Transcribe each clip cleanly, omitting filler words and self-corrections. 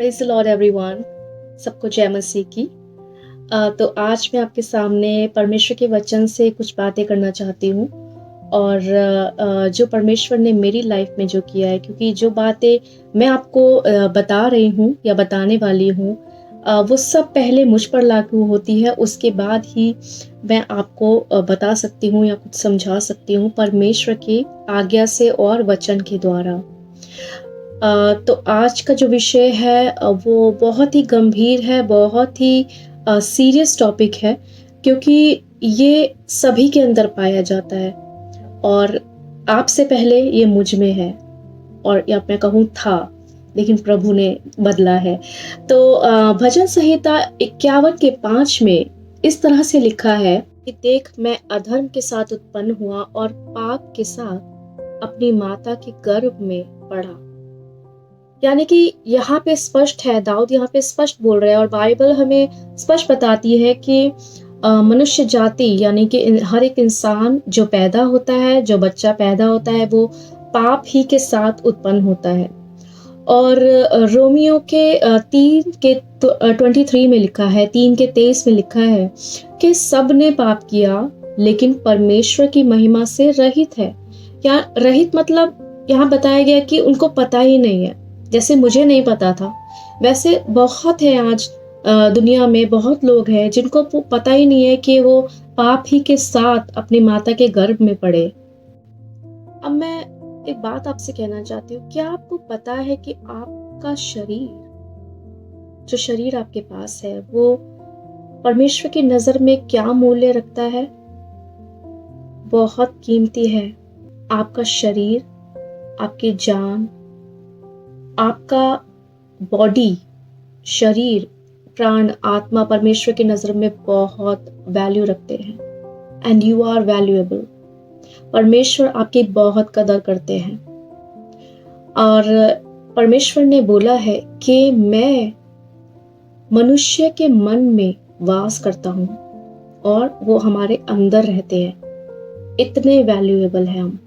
Praise the Lord everyone. सबको जय मसीह की। तो आज मैं आपके सामने परमेश्वर के वचन से कुछ बातें करना चाहती हूँ और जो परमेश्वर ने मेरी लाइफ में जो किया है, क्योंकि जो बातें मैं आपको बता रही हूँ या बताने वाली हूँ, वो सब पहले मुझ पर लागू होती है, उसके बाद ही मैं आपको बता सकती हूँ या कुछ समझा सकती हूँ परमेश्वर की आज्ञा से और वचन के द्वारा। तो आज का जो विषय है वो बहुत ही गंभीर है, बहुत ही सीरियस टॉपिक है, क्योंकि ये सभी के अंदर पाया जाता है और आपसे पहले ये मुझ में है और या मैं कहूँ था, लेकिन प्रभु ने बदला है। तो भजन संहिता 51 के 5 में इस तरह से लिखा है कि देख, मैं अधर्म के साथ उत्पन्न हुआ और पाप के साथ अपनी माता के गर्भ में पड़ा। यानी कि यहाँ पे स्पष्ट है, दाऊद यहाँ पे स्पष्ट बोल रहे हैं और बाइबल हमें स्पष्ट बताती है कि मनुष्य जाति यानी कि हर एक इंसान जो पैदा होता है, जो बच्चा पैदा होता है, वो पाप ही के साथ उत्पन्न होता है। और रोमियो के 3 के 23 में लिखा है, 3 के 23 में लिखा है कि सब ने पाप किया लेकिन परमेश्वर की महिमा से रहित है। या रहित मतलब यहाँ बताया गया कि उनको पता ही नहीं है। जैसे मुझे नहीं पता था, वैसे बहुत है आज दुनिया में बहुत लोग हैं जिनको पता ही नहीं है कि वो पाप ही के साथ अपनी माता के गर्भ में पड़े। अब मैं एक बात आपसे कहना चाहती हूँ, क्या आपको पता है कि आपका शरीर, जो शरीर आपके पास है, वो परमेश्वर की नजर में क्या मूल्य रखता है? बहुत कीमती है। आपका शरीर, आपकी जान, आपका बॉडी, शरीर, प्राण, आत्मा परमेश्वर की नजर में बहुत वैल्यू रखते हैं एंड यू आर वैल्यूएबल। परमेश्वर आपकी बहुत कदर करते हैं और परमेश्वर ने बोला है कि मैं मनुष्य के मन में वास करता हूँ और वो हमारे अंदर रहते हैं। इतने वैल्यूएबल हैं हम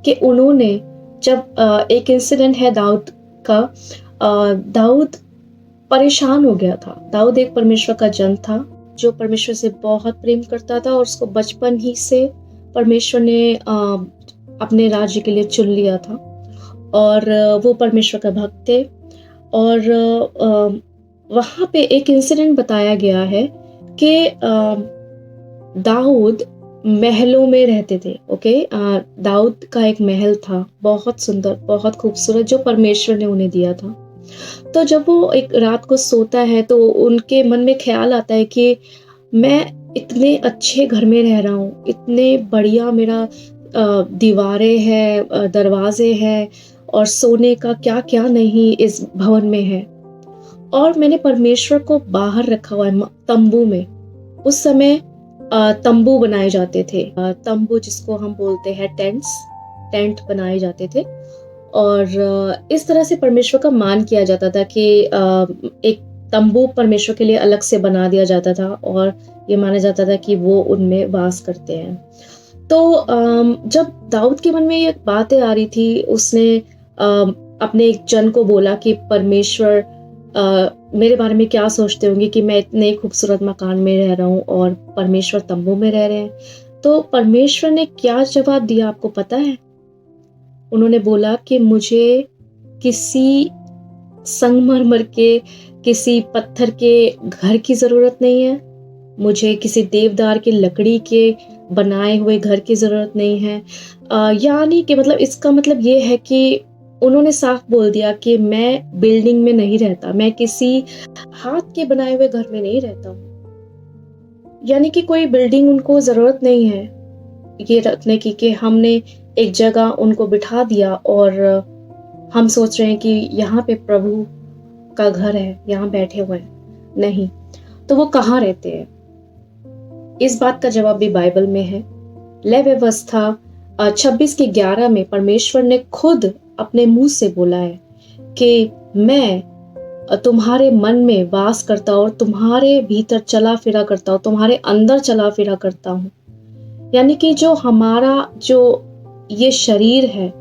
कि उन्होंने जब एक इंसिडेंट है दाऊद का, दाऊद परेशान हो गया था। दाऊद एक परमेश्वर का जन था जो परमेश्वर से बहुत प्रेम करता था और उसको बचपन ही से परमेश्वर ने अपने राज्य के लिए चुन लिया था और वो परमेश्वर का भक्त थे। और वहाँ पे एक इंसिडेंट बताया गया है कि दाऊद महलों में रहते थे। ओके, दाऊद का एक महल था, बहुत सुंदर, बहुत खूबसूरत, जो परमेश्वर ने उन्हें दिया था। तो जब वो एक रात को सोता है तो उनके मन में ख्याल आता है कि मैं इतने अच्छे घर में रह रहा हूँ, इतने बढ़िया मेरा दीवारें हैं, दरवाजे हैं और सोने का क्या क्या नहीं इस भवन में है, और मैंने परमेश्वर को बाहर रखा हुआ है तंबू में। उस समय तंबू बनाए जाते थे, तंबू जिसको हम बोलते हैं टेंट बनाए जाते थे और इस तरह से परमेश्वर का मान किया जाता था कि एक तंबू परमेश्वर के लिए अलग से बना दिया जाता था और ये माना जाता था कि वो उनमें वास करते हैं। तो जब दाऊद के मन में ये बातें आ रही थी, उसने अपने एक जन को बोला कि परमेश्वर मेरे बारे में क्या सोचते होंगे कि मैं इतने खूबसूरत मकान में रह रहा हूँ और परमेश्वर तंबू में रह रहे हैं। तो परमेश्वर ने क्या जवाब दिया आपको पता है? उन्होंने बोला कि मुझे किसी संगमरमर के, किसी पत्थर के घर की जरूरत नहीं है, मुझे किसी देवदार की लकड़ी के बनाए हुए घर की जरूरत नहीं है। यानी कि मतलब इसका मतलब ये है कि उन्होंने साफ बोल दिया कि मैं बिल्डिंग में नहीं रहता, मैं किसी हाथ के बनाए हुए घर में नहीं रहता हूँ। यानी कि कोई बिल्डिंग उनको जरूरत नहीं है ये रखने की कि हमने एक जगह उनको बिठा दिया और हम सोच रहे हैं कि यहाँ पे प्रभु का घर है, यहाँ बैठे हुए हैं। नहीं, तो वो कहाँ रहते हैं? इस बात का जवाब भी बाइबल में है। लय व्यवस्था 26 के 11 में परमेश्वर ने खुद अपने मुंह से बोला है कि मैं तुम्हारे मन में वास करता हूँ और तुम्हारे भीतर चला फिरा करता हूँ, तुम्हारे अंदर चला फिरा करता हूँ। यानी कि जो हमारा जो ये शरीर है,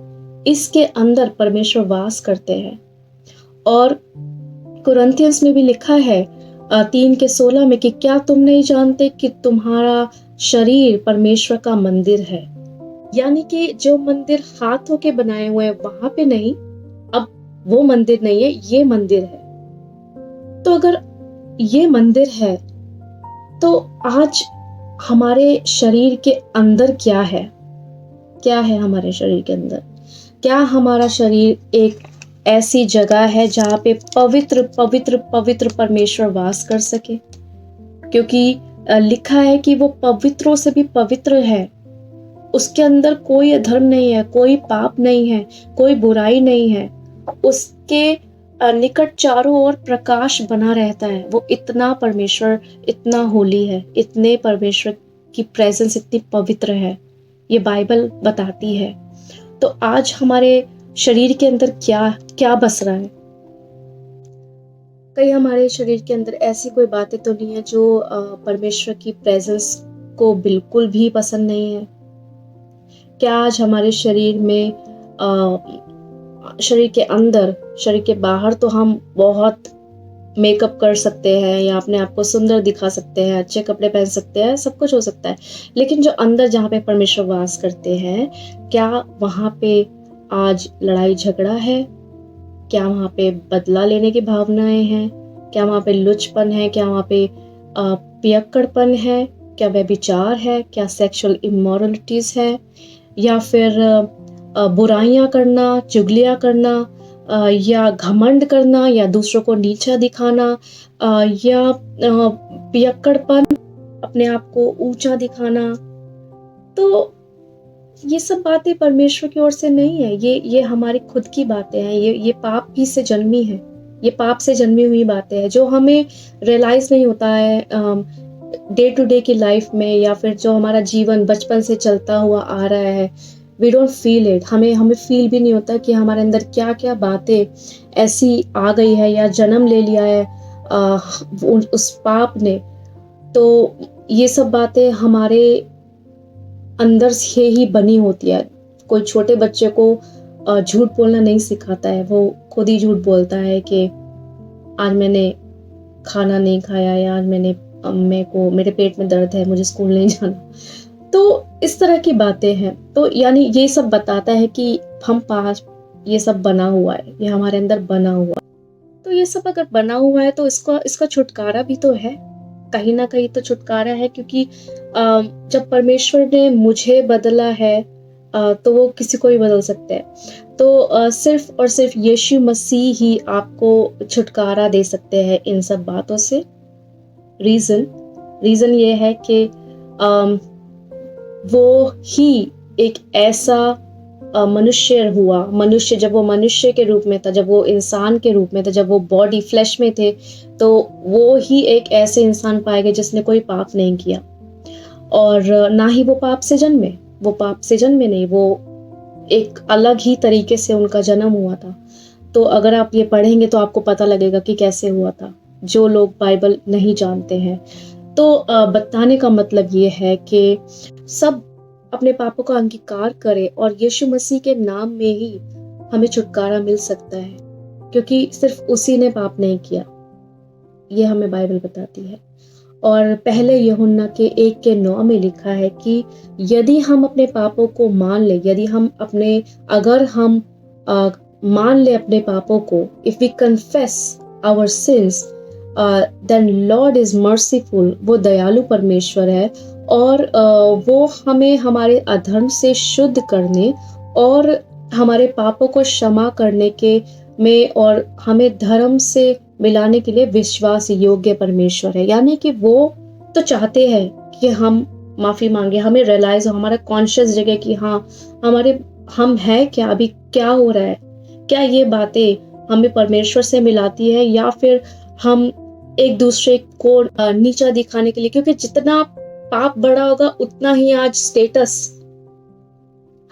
इसके अंदर परमेश्वर वास करते हैं और कुरिन्थियंस में भी लिखा है 3:16 में कि क्या तुम नहीं जानते कि तुम्हारा शरीर परमेश्वर का मंदिर है। यानी कि जो मंदिर हाथों के बनाए हुए हैं वहां पे नहीं, अब वो मंदिर नहीं है, ये मंदिर है। तो अगर ये मंदिर है तो आज हमारे शरीर के अंदर क्या है? क्या है हमारे शरीर के अंदर? क्या हमारा शरीर एक ऐसी जगह है जहाँ पे पवित्र पवित्र पवित्र परमेश्वर वास कर सके? क्योंकि लिखा है कि वो पवित्रों से भी पवित्र है। उसके अंदर कोई अधर्म नहीं है, कोई पाप नहीं है, कोई बुराई नहीं है। उसके निकट चारों ओर प्रकाश बना रहता है। वो इतना परमेश्वर, इतना होली है, इतने परमेश्वर की प्रेजेंस इतनी पवित्र है, ये बाइबल बताती है। तो आज हमारे शरीर के अंदर क्या क्या बस रहा है? कहीं हमारे शरीर के अंदर ऐसी कोई बातें तो नहीं है जो परमेश्वर की प्रेजेंस को बिल्कुल भी पसंद नहीं है? क्या आज हमारे शरीर में शरीर के अंदर, शरीर के बाहर तो हम बहुत मेकअप कर सकते हैं या अपने आप को सुंदर दिखा सकते हैं, अच्छे कपड़े पहन सकते हैं, सब कुछ हो सकता है, लेकिन जो अंदर जहाँ पे परमेश्वर वास करते हैं, क्या वहाँ पे आज लड़ाई झगड़ा है? क्या वहाँ पे बदला लेने की भावनाएं हैं? क्या वहाँ पे लुचपन है? क्या वहाँ पे पियक्कड़पन है? क्या व्यभिचार है? क्या सेक्सुअल इमोरलिटीज है? या फिर बुराइयां करना, चुगलियां करना, या घमंड करना, या दूसरों को नीचा दिखाना, या पियक्कड़पन, अपने आप को ऊंचा दिखाना? तो ये सब बातें परमेश्वर की ओर से नहीं है। ये हमारी खुद की बातें हैं। ये पाप ही से जन्मी है। ये पाप से जन्मी हुई बातें हैं जो हमें रियलाइज नहीं होता है डे टू डे की लाइफ में, या फिर जो हमारा जीवन बचपन से चलता हुआ आ रहा है। We don't feel it. हमें फील भी नहीं होता कि हमारे अंदर क्या क्या बातें ऐसी आ गई है या जन्म ले लिया है उस पाप ने। तो ये सब बातें हमारे अंदर से ही बनी होती है। कोई छोटे बच्चे को झूठ बोलना नहीं सिखाता है, वो खुद ही झूठ बोलता है कि आज मैंने खाना नहीं खाया, या आज मेरे पेट में दर्द है, मुझे स्कूल नहीं जाना। तो इस तरह की बातें हैं। तो यानी ये सब बताता है कि हम पास ये सब बना हुआ है, ये हमारे अंदर बना हुआ है। तो ये सब अगर बना हुआ है तो इसका छुटकारा भी तो है, कहीं ना कहीं तो छुटकारा है। क्योंकि जब परमेश्वर ने मुझे बदला है तो वो किसी को भी बदल सकते हैं। तो सिर्फ और सिर्फ यीशु मसीह ही आपको छुटकारा दे सकते हैं इन सब बातों से। रीजन ये है कि वो ही एक ऐसा मनुष्य जब वो मनुष्य के रूप में था, जब वो इंसान के रूप में था, जब वो बॉडी फ्लैश में थे, तो वो ही एक ऐसे इंसान पाए गए जिसने कोई पाप नहीं किया। और ना ही वो पाप से जन्मे नहीं, वो एक अलग ही तरीके से उनका जन्म हुआ था। तो अगर आप ये पढ़ेंगे तो आपको पता लगेगा कि कैसे हुआ था, जो लोग बाइबल नहीं जानते हैं। तो बताने का मतलब ये है कि सब अपने पापों का अंगीकार करें और यीशु मसीह के नाम में ही हमें छुटकारा मिल सकता है, क्योंकि सिर्फ उसी ने पाप नहीं किया, ये हमें बाइबल बताती है। और पहले यूहन्ना के 1:9 में लिखा है कि यदि हम अपने पापों को मान ले, अगर हम मान ले अपने पापों को, if we confess our sins, then lord is merciful, वो दयालु परमेश्वर है और वो हमें हमारे अधर्म से शुद्ध करने और हमारे पापों को क्षमा करने के में और हमें धर्म से मिलाने के लिए विश्वास योग्य परमेश्वर है। यानी कि वो तो चाहते हैं कि हम माफी मांगे, हमें रियलाइज हो, हमारा कॉन्शियस जगह कि हाँ हम है क्या, अभी क्या हो रहा है, क्या ये बातें हमें परमेश्वर से मिलाती है या फिर हम एक दूसरे को नीचा दिखाने के लिए, क्योंकि जितना पाप बड़ा होगा उतना ही आज स्टेटस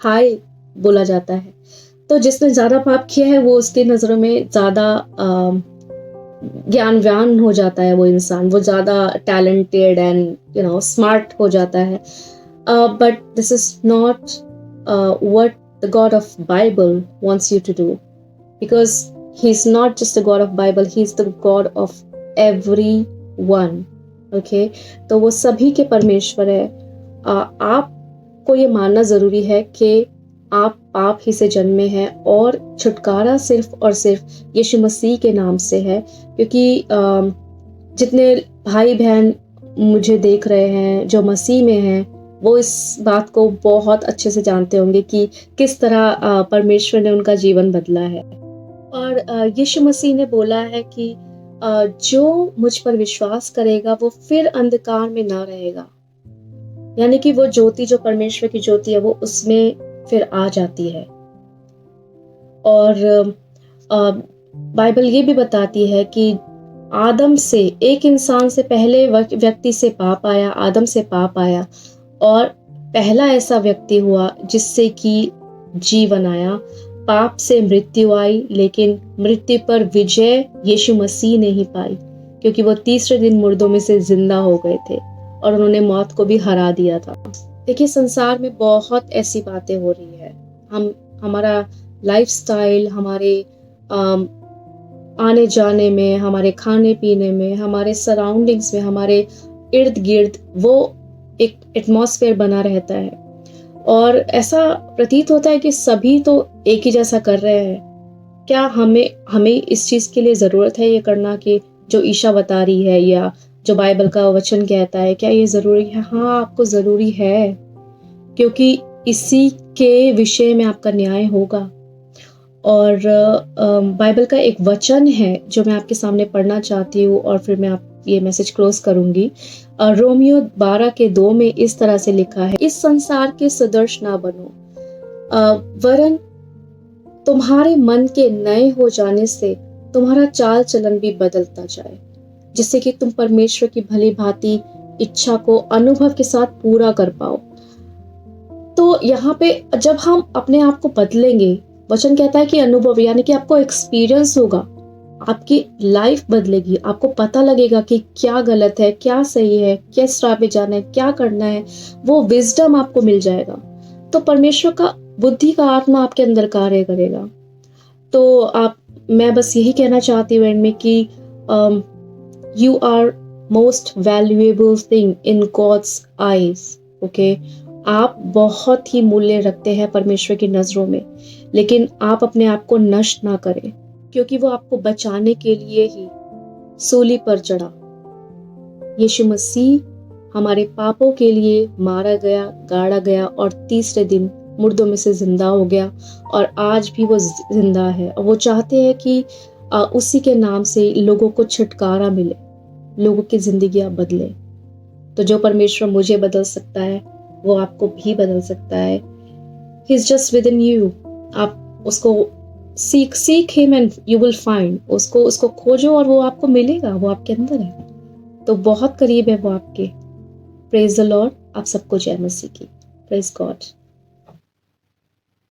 हाई बोला जाता है। तो जिसने ज्यादा पाप किया है वो उसकी नजरों में ज्यादा ज्ञानवान हो जाता है, वो इंसान, वो ज्यादा टैलेंटेड एंड स्मार्ट हो जाता है। But this is not what the God of Bible wants you to do, because he is not just the God of Bible, he is the God of everyone. Okay, तो वो सभी के परमेश्वर है। आपको ये मानना जरूरी है कि आप पाप ही से जन्मे हैं और छुटकारा सिर्फ और सिर्फ यीशु मसीह के नाम से है। क्योंकि जितने भाई बहन मुझे देख रहे हैं जो मसीह में हैं, वो इस बात को बहुत अच्छे से जानते होंगे कि किस तरह परमेश्वर ने उनका जीवन बदला है। और यीशु मसीह ने बोला है कि जो मुझ पर विश्वास करेगा वो फिर अंधकार में ना रहेगा। यानी कि वो ज्योति, जो परमेश्वर की ज्योति है, वो उसमें फिर आ जाती है। और बाइबल ये भी बताती है कि आदम से, एक इंसान से, पहले व्यक्ति से पाप आया, आदम से पाप आया, और पहला ऐसा व्यक्ति हुआ जिससे कि जीवन आया। पाप से मृत्यु आई, लेकिन मृत्यु पर विजय यीशु मसीह ने ही पाई, क्योंकि वो तीसरे दिन मुर्दों में से जिंदा हो गए थे और उन्होंने मौत को भी हरा दिया था। देखिए, संसार में बहुत ऐसी बातें हो रही है। हमारा लाइफस्टाइल, हमारे आने जाने में, हमारे खाने पीने में, हमारे सराउंडिंग्स में, हमारे इर्द गिर्द वो एक एटमॉस्फेयर बना रहता है और ऐसा प्रतीत होता है कि सभी तो एक ही जैसा कर रहे हैं। क्या हमें इस चीज के लिए जरूरत है ये करना कि जो ईशा बता रही है या जो बाइबल का वचन कहता है, क्या ये जरूरी है? हाँ, आपको जरूरी है, क्योंकि इसी के विषय में आपका न्याय होगा। और बाइबल का एक वचन है जो मैं आपके सामने पढ़ना चाहती हूँ और फिर मैं ये मैसेज क्लोज करूंगी। रोमियो 12:2 में इस तरह से लिखा है, इस संसार के सदृश ना बनो, वरन तुम्हारे मन के नए हो जाने से तुम्हारा चाल चलन भी बदलता जाए, जिससे कि तुम परमेश्वर की भली भांति इच्छा को अनुभव के साथ पूरा कर पाओ। तो यहाँ पे जब हम अपने आप को बदलेंगे, वचन कहता है कि अनुभव, यानी कि आपको एक्सपीरियंस होगा, आपकी लाइफ बदलेगी, आपको पता लगेगा कि क्या गलत है, क्या सही है, किस राह पे जाना है, क्या करना है, वो विजडम आपको मिल जाएगा। तो परमेश्वर का बुद्धि का आत्मा आपके अंदर कार्य करेगा। तो मैं बस यही कहना चाहती हूँ एंड में कि you are most valuable thing in God's eyes. Okay, आप बहुत ही मूल्य रखते हैं परमेश्वर की नजरों में, लेकिन आप अपने आप को नष्ट ना करें, क्योंकि वो आपको बचाने के लिए ही सूली पर चढ़ा। यीशु मसीह हमारे पापों के लिए मारा गया, गाड़ा गया और तीसरे दिन मुर्दों में से जिंदा हो गया, और आज भी वो जिंदा है। और वो चाहते हैं कि उसी के नाम से लोगों को छुटकारा मिले, लोगों की जिंदगियां बदले। तो जो परमेश्वर मुझे बदल सकता है वो आपको भी बदल सकता है। He is just with in you. आप उसको सीख him and you will find. उसको खोजो और वो आपको मिलेगा, वो आपके अंदर है, तो बहुत करीब है वो आपके। Praise the Lord. आप सबको जय मसीह की। Praise God.